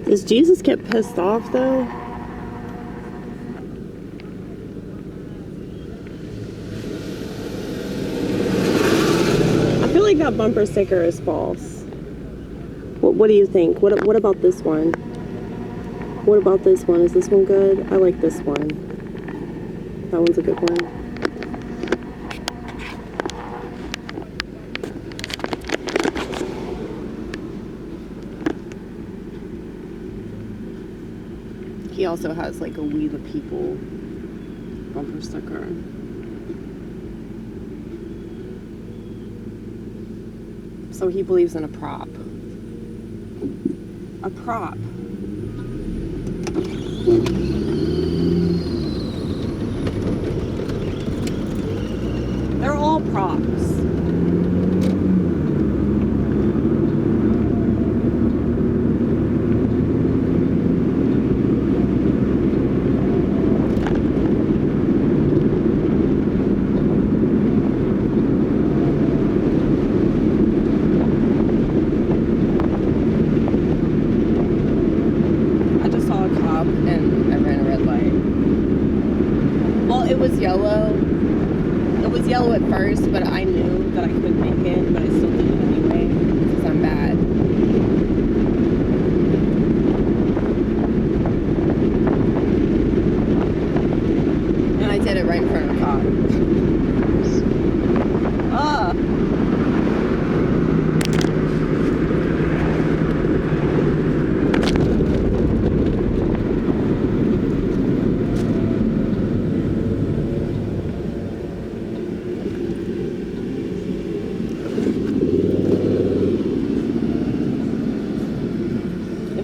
Does Jesus get pissed off though? I feel like that bumper sticker is false. What do you think? What about this one? What about this one? Is this one good? I like this one. That one's a good one. He also has like a We the People bumper sticker. So he believes in a prop. A prop. They're all props. Yellow at first, but I knew that I couldn't make it, but I still did it anyway, because I'm bad. And I did it right in front of the cop. Ah!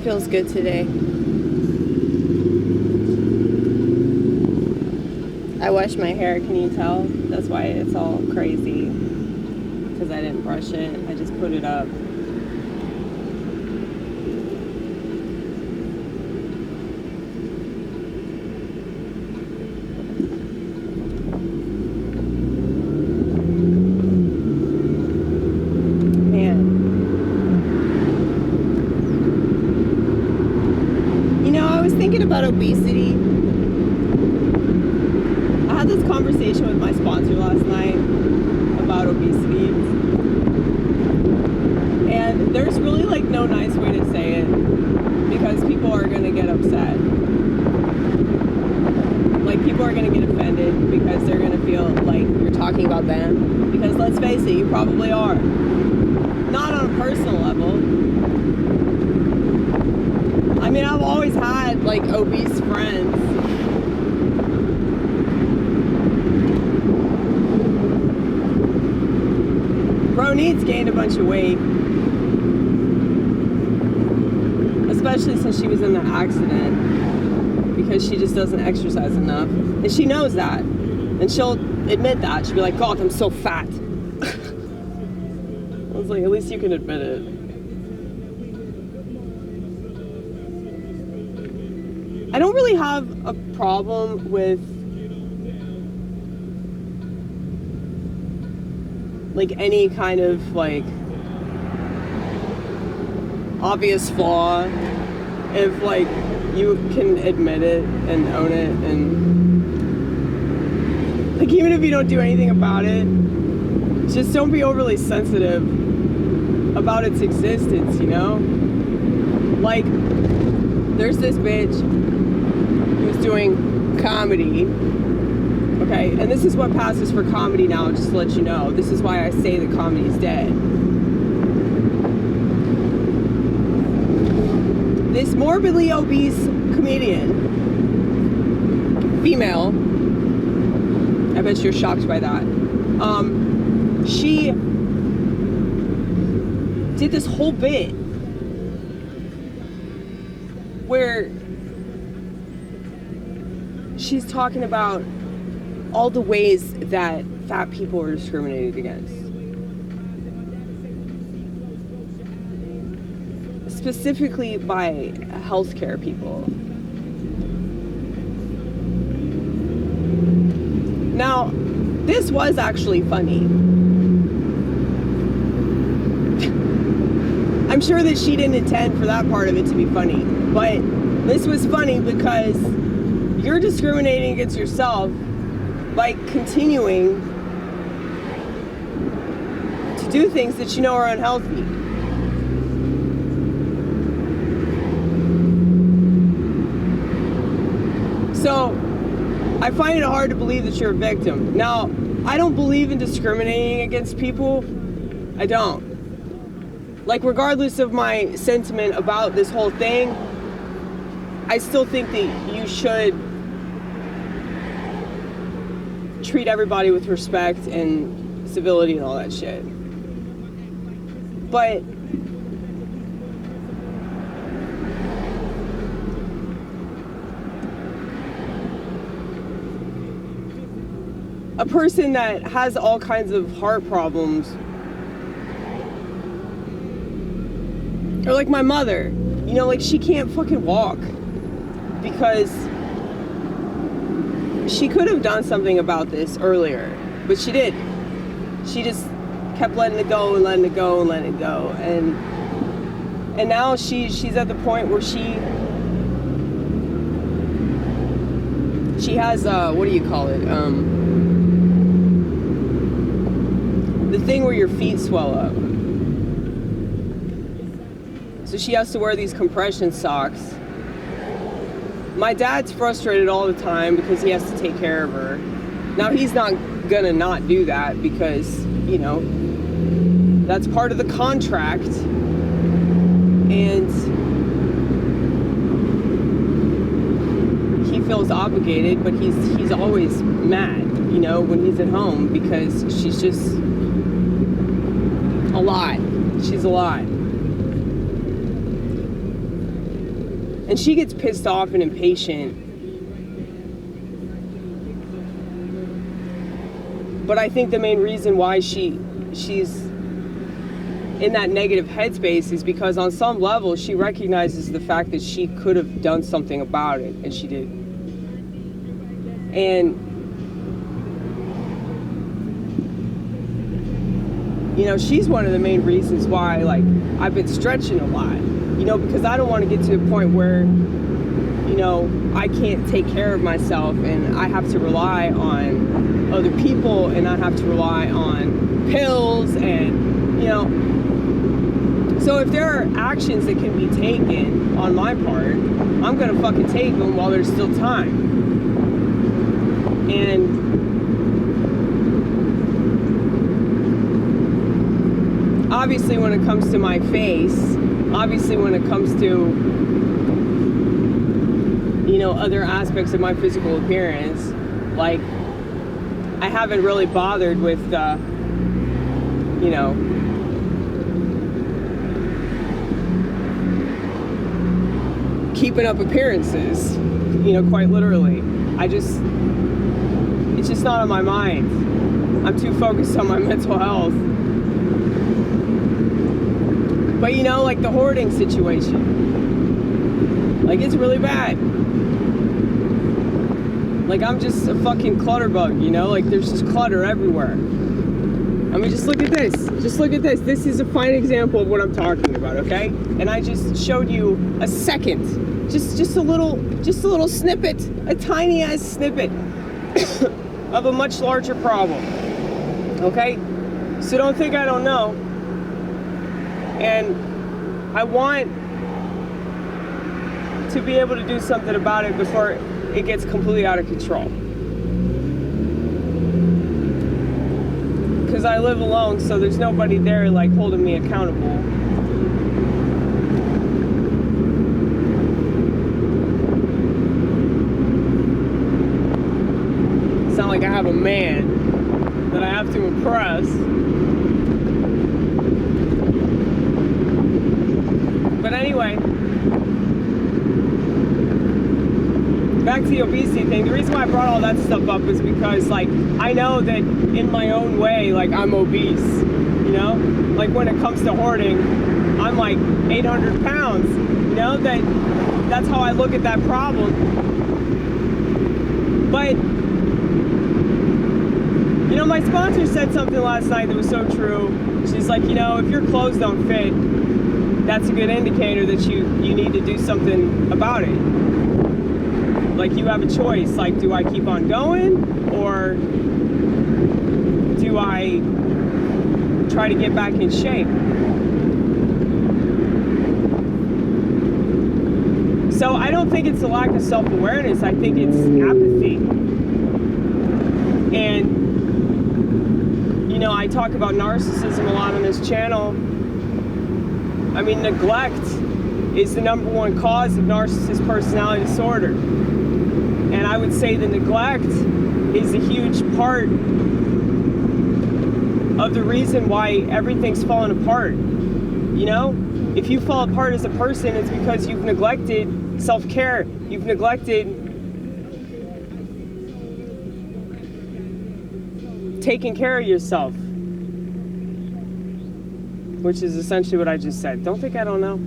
Feels good today. I washed my hair, can you tell? That's why it's all crazy. Because I didn't brush it. I just put it up. About obesity. I had this conversation with my sponsor last night about obesity, and there's really like no nice way to say it because people are going to get upset. Like people are going to get offended because they're going to feel like you're talking about them, because let's face it, you probably are. Not on a personal level. I mean, I've always had, like, obese friends. Ronit's gained a bunch of weight. Especially since she was in that accident. Because she just doesn't exercise enough. And she knows that. And she'll admit that. She'll be like, God, I'm so fat. I was like, at least you can admit it. I don't really have a problem with like any kind of like obvious flaw if like you can admit it and own it, and like even if you don't do anything about it, just don't be overly sensitive about its existence, you know? Like there's this bitch doing comedy, okay, and this is what passes for comedy now, just to let you know. This is why I say that comedy is dead. This morbidly obese comedian, female, I bet you're shocked by that, she did this whole bit where she's talking about all the ways that fat people are discriminated against. Specifically by healthcare people. Now, this was actually funny. I I'm sure that she didn't intend for that part of it to be funny, but this was funny because you're discriminating against yourself by continuing to do things that you know are unhealthy. So, I find it hard to believe that you're a victim. Now, I don't believe in discriminating against people. I don't. Like, regardless of my sentiment about this whole thing, I still think that you should treat everybody with respect and civility and all that shit. But a person that has all kinds of heart problems, or like my mother, you know, like she can't fucking walk because she could have done something about this earlier, but she didn't. She just kept letting it go and letting it go and letting it go, and now she's at the point where she has what do you call it? The thing where your feet swell up. So she has to wear these compression socks. My dad's frustrated all the time because he has to take care of her. Now he's not gonna not do that because, you know, that's part of the contract. And he feels obligated, but he's always mad, you know, when he's at home because she's just a lot. She's a lot. And she gets pissed off and impatient. But I think the main reason why she's in that negative headspace is because on some level she recognizes the fact that she could have done something about it, and she didn't. And you know, she's one of the main reasons why, like, I've been stretching a lot, you know, because I don't want to get to a point where, you know, I can't take care of myself and I have to rely on other people and I have to rely on pills and, you know. So if there are actions that can be taken on my part, I'm going to fucking take them while there's still time. And obviously when it comes to my face, obviously when it comes to, you know, other aspects of my physical appearance, like, I haven't really bothered with, you know, keeping up appearances, you know, quite literally. It's just not on my mind. I'm too focused on my mental health. But you know, like the hoarding situation, like it's really bad. Like I'm just a fucking clutter bug, you know, like there's just clutter everywhere. I mean, just look at this. Just look at this. This is a fine example of what I'm talking about, okay? And I just showed you a second, just a little snippet, a tiny ass snippet of a much larger problem. Okay? So don't think I don't know. And I want to be able to do something about it before it gets completely out of control. Because I live alone, so there's nobody there like holding me accountable. It's not like I have a man that I have to impress. But anyway, back to the obesity thing. The reason why I brought all that stuff up is because, like, I know that in my own way, like, I'm obese, you know? Like, when it comes to hoarding, I'm like 800 pounds, you know? That's how I look at that problem. But, you know, my sponsor said something last night that was so true. She's like, you know, if your clothes don't fit, that's a good indicator that you need to do something about it. Like, you have a choice. Like, do I keep on going, or do I try to get back in shape? So I don't think it's a lack of self-awareness. I think it's apathy. And, you know, I talk about narcissism a lot on this channel. I mean, neglect is the #1 cause of narcissist personality disorder. And I would say the neglect is a huge part of the reason why everything's fallen apart. You know? If you fall apart as a person, it's because you've neglected self-care. You've neglected taking care of yourself. Which is essentially what I just said. Don't think I don't know.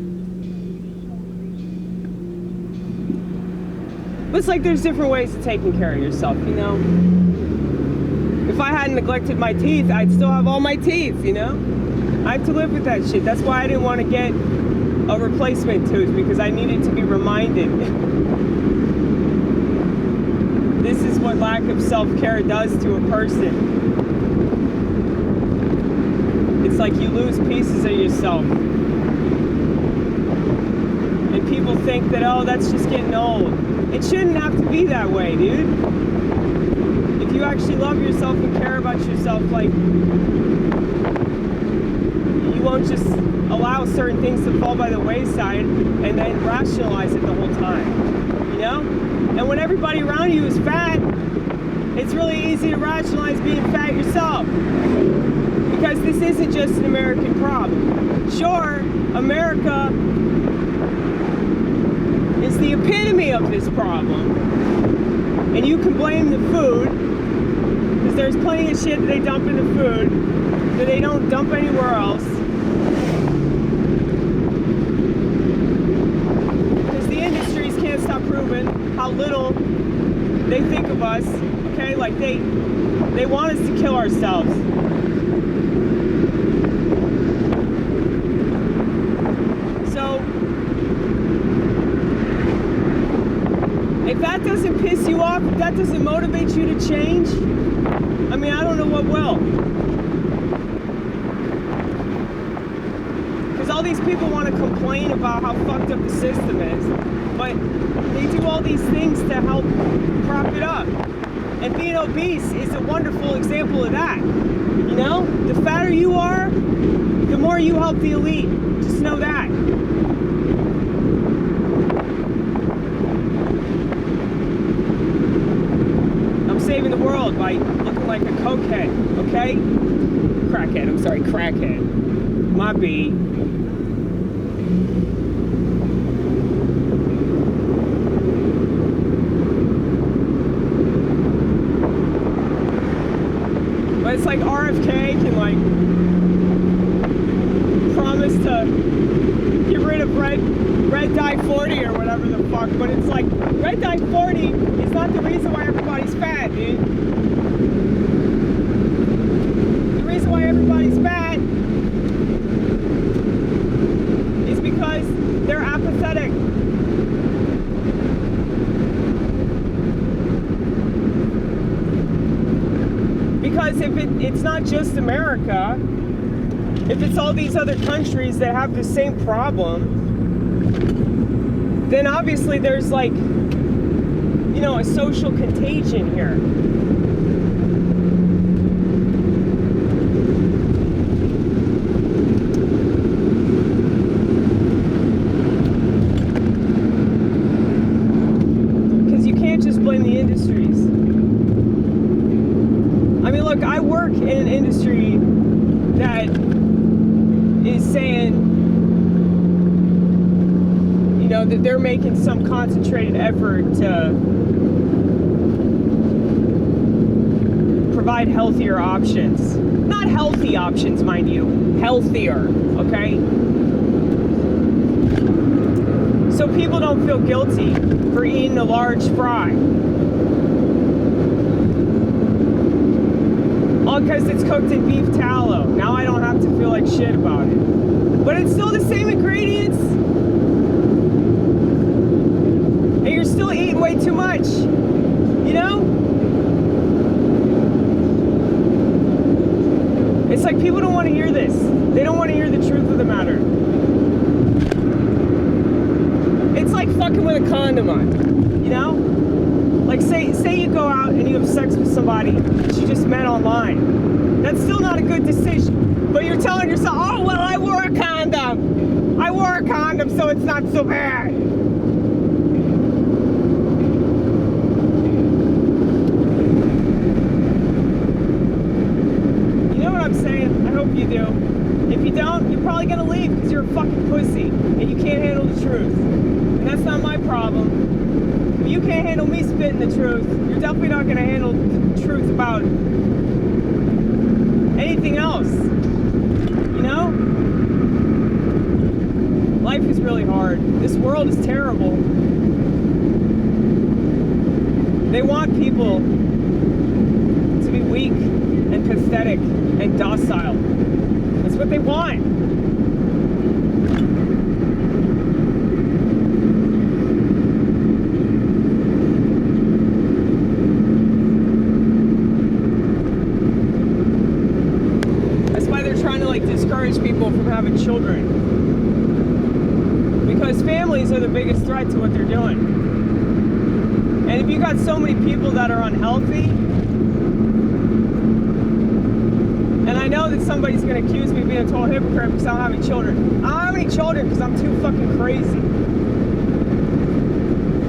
But it's like there's different ways of taking care of yourself, you know? If I hadn't neglected my teeth, I'd still have all my teeth, you know? I have to live with that shit. That's why I didn't want to get a replacement tooth, because I needed to be reminded. This is what lack of self-care does to a person. It's like you lose pieces of yourself. And people think that, oh, that's just getting old. It shouldn't have to be that way, dude. If you actually love yourself and care about yourself, like, you won't just allow certain things to fall by the wayside and then rationalize it the whole time, you know? And when everybody around you is fat, it's really easy to rationalize being fat yourself. Because this isn't just an American problem. Sure, America is the epitome of this problem. And you can blame the food, because there's plenty of shit that they dump in the food that they don't dump anywhere else. Because the industries can't stop proving how little they think of us, okay? Like, they want us to kill ourselves. If that doesn't piss you off, if that doesn't motivate you to change, I mean, I don't know what will. Because all these people want to complain about how fucked up the system is, but they do all these things to help prop it up. And being obese is a wonderful example of that. You know, the fatter you are, the more you help the elite. Just know that. Saving the world by looking like a cokehead, okay? Crackhead, I'm sorry, crackhead. My B. But it's like RFK can, like, promise to get rid of red dye 40 or whatever the fuck, but it's like, red dye 40 is not the reason why everybody's fat, dude. The reason why everybody's fat is because they're apathetic. Because if it's not just America, if it's all these other countries that have the same problem, then obviously there's, like, you know, a social contagion here. Because you can't just blame the industries. I mean, look, I work in an industry that is saying, you know, that they're making some concentrated effort to provide healthier options. Not healthy options, mind you. Healthier, okay? So people don't feel guilty for eating a large fry. All because it's cooked in beef tallow. Now I don't have to feel like shit about it. But it's still the same ingredient. much, you know? It's like people don't want to hear this. They don't want to hear the truth of the matter. It's like fucking with a condom on, you know? Like say you go out and you have sex with somebody that you just met online. That's still not a good decision. But you're telling yourself, oh, well, I wore a condom. I wore a condom, so it's not so bad. You know what I'm saying? I hope you do. If you don't, you're probably gonna leave because you're a fucking pussy and you can't handle the truth. And that's not my problem. If you can't handle me spitting the truth, you're definitely not gonna handle the truth about anything else. You know? Life is really hard. This world is terrible. They want people to be weak and pathetic and docile. That's what they want. That's why they're trying to like discourage people from having children. Because families are the biggest threat to what they're doing. And if you got so many people that are unhealthy, and I know that somebody's going to accuse me of being a total hypocrite because I'm having children. I don't have any children because I'm too fucking crazy.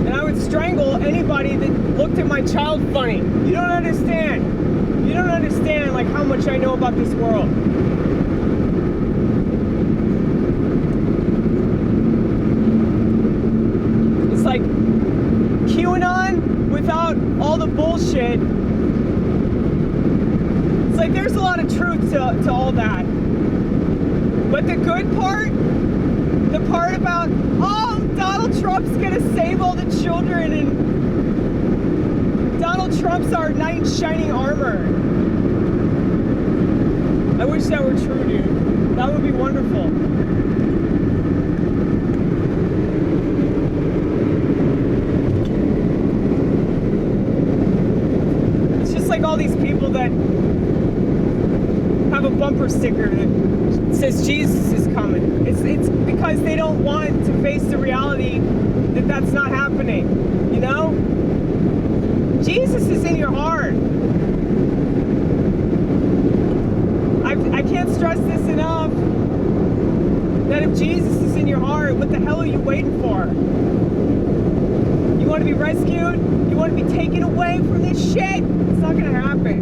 And I would strangle anybody that looked at my child funny. You don't understand. You don't understand like how much I know about this world. It's like QAnon without all the bullshit. It's like there's a lot of truth to all that. But the good part, the part about, oh, Donald Trump's gonna save all the children and Donald Trump's our knight in shining armor. I wish that were true, dude. That would be wonderful. It's just like all these people that have a bumper sticker that says Jesus is coming. It's because they don't want to face the reality that that's not happening, you know? Jesus is in your heart. I can't stress this enough, that if Jesus is in your heart, what the hell are you waiting for? You want to be rescued? You want to be taken away from this shit? It's not going to happen.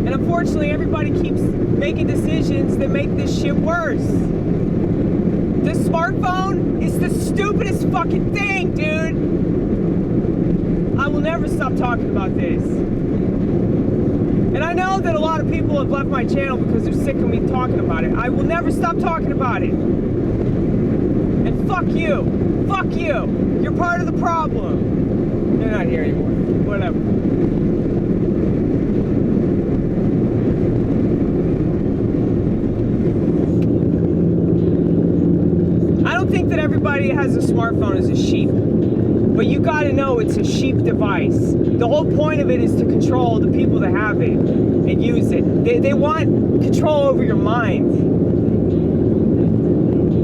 And unfortunately, everybody keeps making decisions that make this shit worse. The smartphone is the stupidest fucking thing, dude. I will never stop talking about this. And I know that a lot of people have left my channel because they're sick of me talking about it. I will never stop talking about it. And fuck you. Fuck you. You're part of the problem. They're not here anymore. Whatever. I don't think that everybody has a smartphone as a sheep. But you gotta know it's a sheep device. The whole point of it is to control the people that have it and use it. They want control over your mind.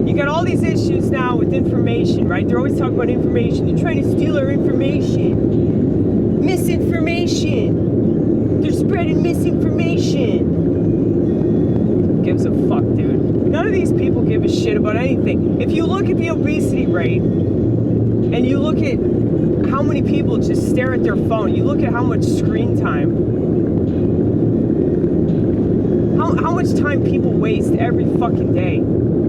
You got all these issues now with information, right? They're always talking about information. They're trying to steal our information. Misinformation. They're spreading misinformation. Gives a fuck, dude. None of these people give a shit about anything. If you look at the obesity rate, and you look at how many people just stare at their phone. You look at how much screen time. How much time people waste every fucking day.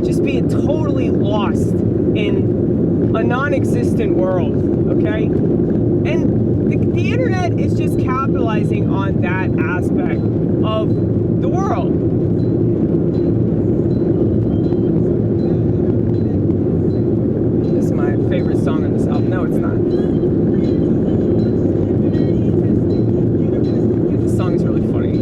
Just being totally lost in a non-existent world, okay? And the internet is just capitalizing on that aspect of the world. Favorite song on this album. No, it's not. This song is really funny.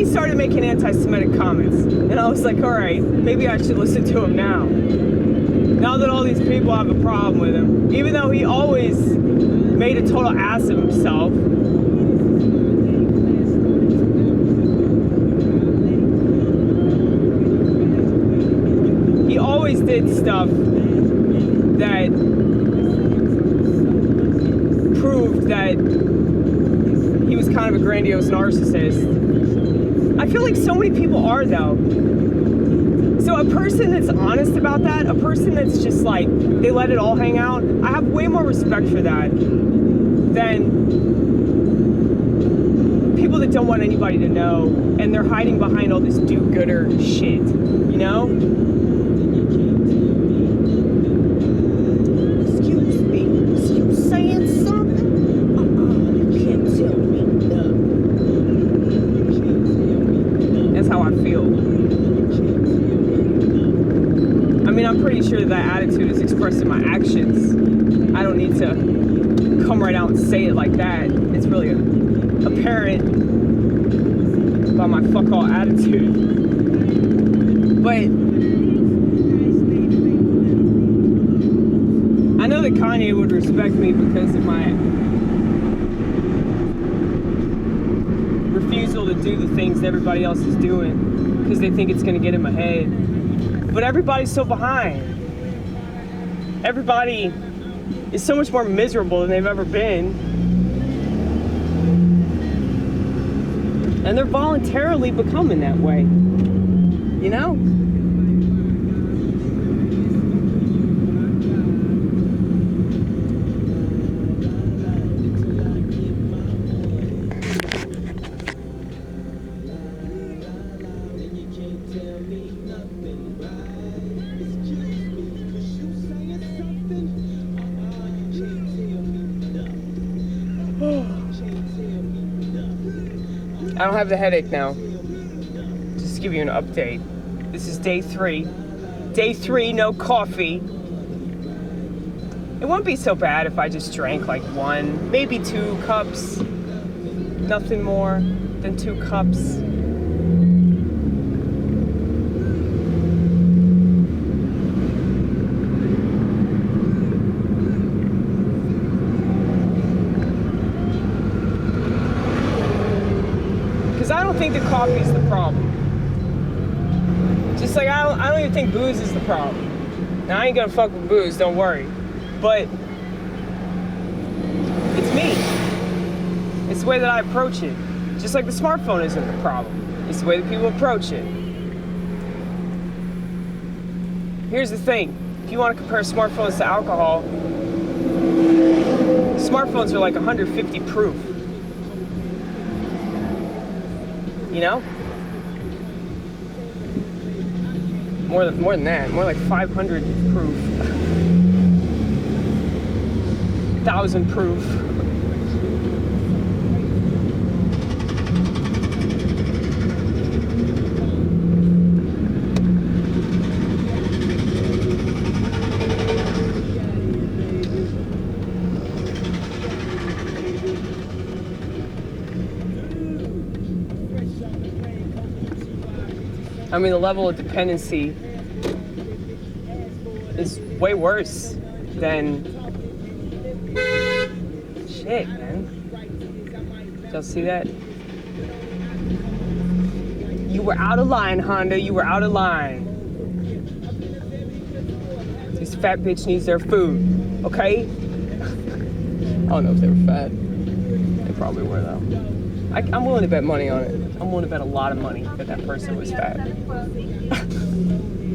started making anti-Semitic comments. And I was like, all right, maybe I should listen to him now. Now that all these people have a problem with him. Even though he always made a total ass of himself. He always did stuff that proved that he was kind of a grandiose narcissist. I feel like so many people are, though. So a person that's honest about that, a person that's just like, they let it all hang out, I have way more respect for that than people that don't want anybody to know and they're hiding behind all this do-gooder shit, you know? Excuse me, is you saying something? You can't tell me nothing. That's how I feel. I mean, I'm pretty sure that attitude is expressed in my actions. I don't need to come right out and say it like that. It's really apparent by my fuck all attitude. But I know that Kanye would respect me because of my refusal to do the things that everybody else is doing because they think it's going to get in my head. But everybody's so behind. Everybody is so much more miserable than they've ever been. And they're voluntarily becoming that way. You know? I don't have the headache now. Just to give you an update. This is day 3. Day 3, no coffee. It wouldn't be so bad if I just drank like 1, maybe 2 cups. Nothing more than 2 cups. I don't think the coffee is the problem. Just like I don't even think booze is the problem. Now I ain't gonna fuck with booze, don't worry. But it's me. It's the way that I approach it. Just like the smartphone isn't the problem. It's the way that people approach it. Here's the thing. If you want to compare smartphones to alcohol, smartphones are like 150 proof. You know? More than that. More like 500 proof. 1,000 proof. I mean, the level of dependency is way worse than... Shit, man. Did y'all see that? You were out of line, Honda. You were out of line. This fat bitch needs their food, okay? I don't know if they were fat. They probably were, though. I'm willing to bet money on it. I'm willing to bet a lot of money that that person was fat.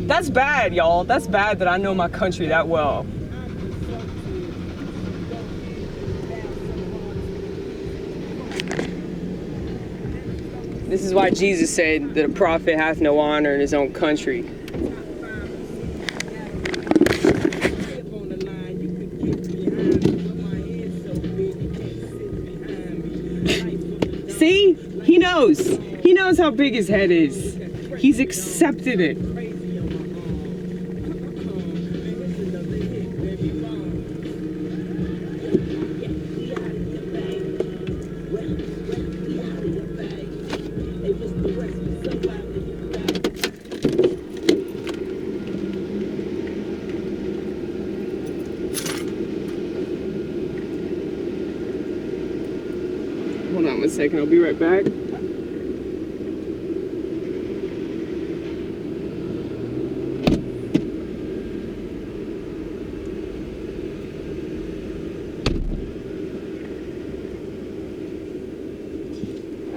That's bad, y'all. That's bad that I know my country that well. This is why Jesus said that a prophet hath no honor in his own country. See? He knows. He knows how big his head is. He's accepted it. 1 second, I'll be right back.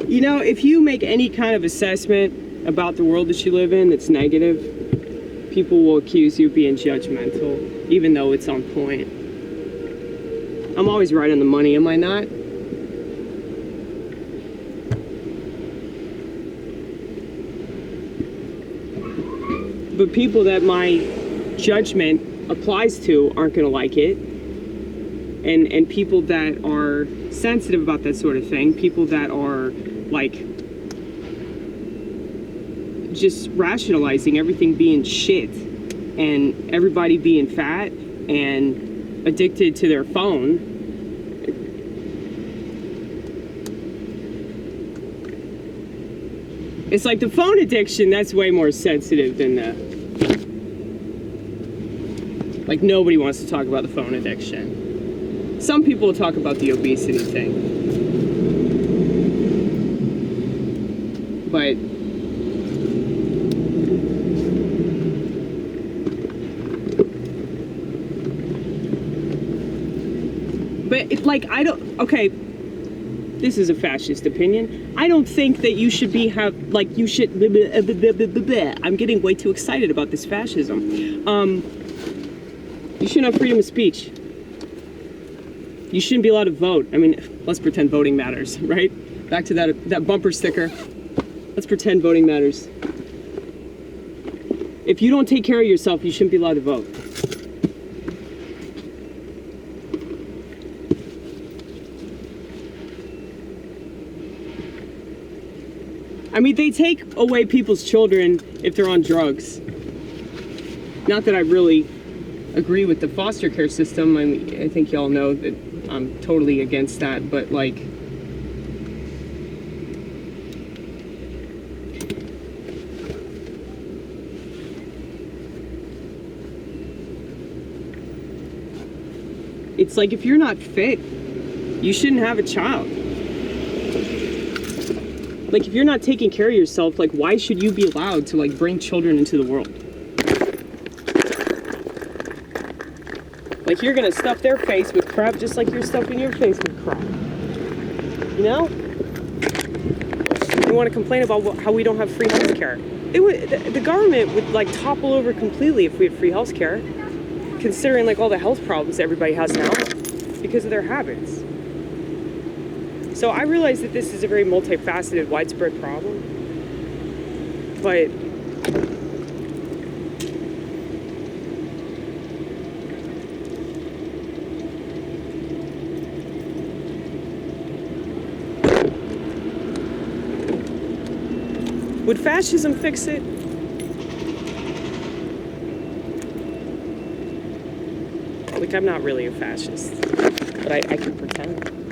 You know, if you make any kind of assessment about the world that you live in that's negative, people will accuse you of being judgmental, even though it's on point. I'm always right on the money, am I not? But people that my judgment applies to aren't gonna like it. And people that are sensitive about that sort of thing, people that are like just rationalizing everything being shit and everybody being fat and addicted to their phone. It's like the phone addiction, that's way more sensitive than the, like, nobody wants to talk about the phone addiction. Some people will talk about the obesity thing. But it's like, I don't, okay, this is a fascist opinion. I don't think that you should be, you should, I'm getting way too excited about this fascism. You shouldn't have freedom of speech. You shouldn't be allowed to vote. I mean, let's pretend voting matters, right? Back to that bumper sticker. Let's pretend voting matters. If you don't take care of yourself, you shouldn't be allowed to vote. I mean, they take away people's children if they're on drugs. Not that I really agree with the foster care system. I mean, I think y'all know that I'm totally against that, but like, it's like, if you're not fit, you shouldn't have a child. Like, if you're not taking care of yourself, like, why should you be allowed to, like, bring children into the world? Like, you're gonna stuff their face with crap just like you're stuffing your face with crap. You know? You want to complain about how we don't have free health care. The government would, like, topple over completely if we had free health care, considering, like, all the health problems everybody has now because of their habits. So I realize that this is a very multifaceted, widespread problem, but would fascism fix it? Like, I'm not really a fascist, but I can pretend.